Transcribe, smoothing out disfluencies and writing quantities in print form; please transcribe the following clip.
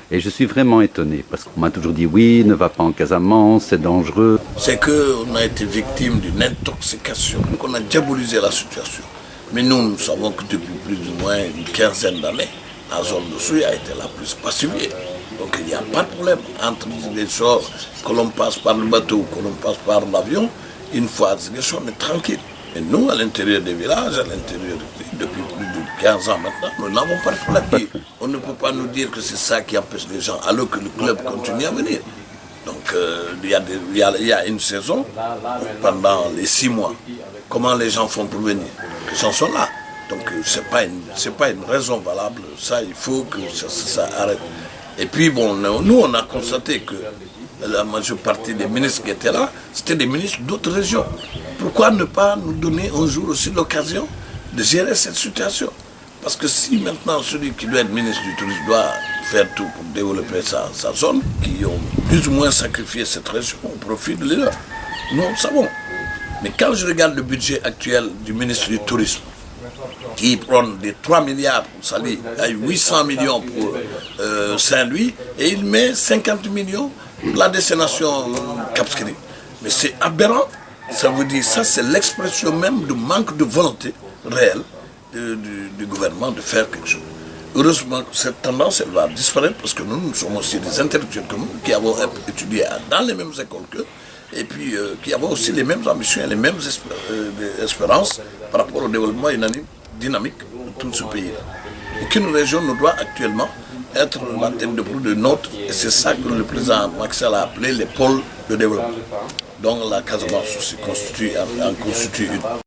Et je suis vraiment étonné, parce qu'on m'a toujours dit oui, ne va pas en Casamance, c'est dangereux. C'est qu'on a été victime d'une intoxication, qu'on a diabolisé la situation. Mais nous savons que depuis plus ou moins une quinzaine d'années, la zone de Souy a été la plus pacifiée. Donc il n'y a pas de problème entre les sorts que l'on passe par le bateau, que l'on passe par l'avion. Une fois à Ziguinchor, on est tranquille. Et nous, à l'intérieur des villages, à l'intérieur du pays, depuis plus de 15 ans maintenant, nous n'avons pas de problème. On ne peut pas nous dire que c'est ça qui empêche les gens, alors que le club continue à venir. Donc il y a une saison, pendant les 6 mois, comment les gens font pour venir? Les gens sont là. Donc ce n'est pas une raison valable. Ça, il faut que ça arrête. Et puis bon, nous on a constaté que la majeure partie des ministres qui étaient là, c'était des ministres d'autres régions. Pourquoi ne pas nous donner un jour aussi l'occasion de gérer cette situation? Parce que si maintenant celui qui doit être ministre du Tourisme doit faire tout pour développer sa zone, qui ont plus ou moins sacrifié cette région au profit de l'État, nous le savons. Mais quand je regarde le budget actuel du ministre du Tourisme, qui prend des 3 milliards pour Saly, 800 millions pour Saint-Louis, et il met 50 millions pour la destination Cap Skirring. Mais c'est aberrant. Ça veut dire, ça c'est l'expression même du manque de volonté réelle du gouvernement de faire quelque chose. Heureusement que cette tendance elle va disparaître parce que nous sommes aussi des intellectuels comme nous qui avons étudié dans les mêmes écoles qu'eux et puis qui avons aussi les mêmes ambitions et les mêmes espérances par rapport au développement dynamique de tout ce pays. Aucune région ne doit actuellement être la tête de proue de nôtre et c'est ça que le président Macky Sall a appelé les pôles de développement. Donc la Casamance en constitue une.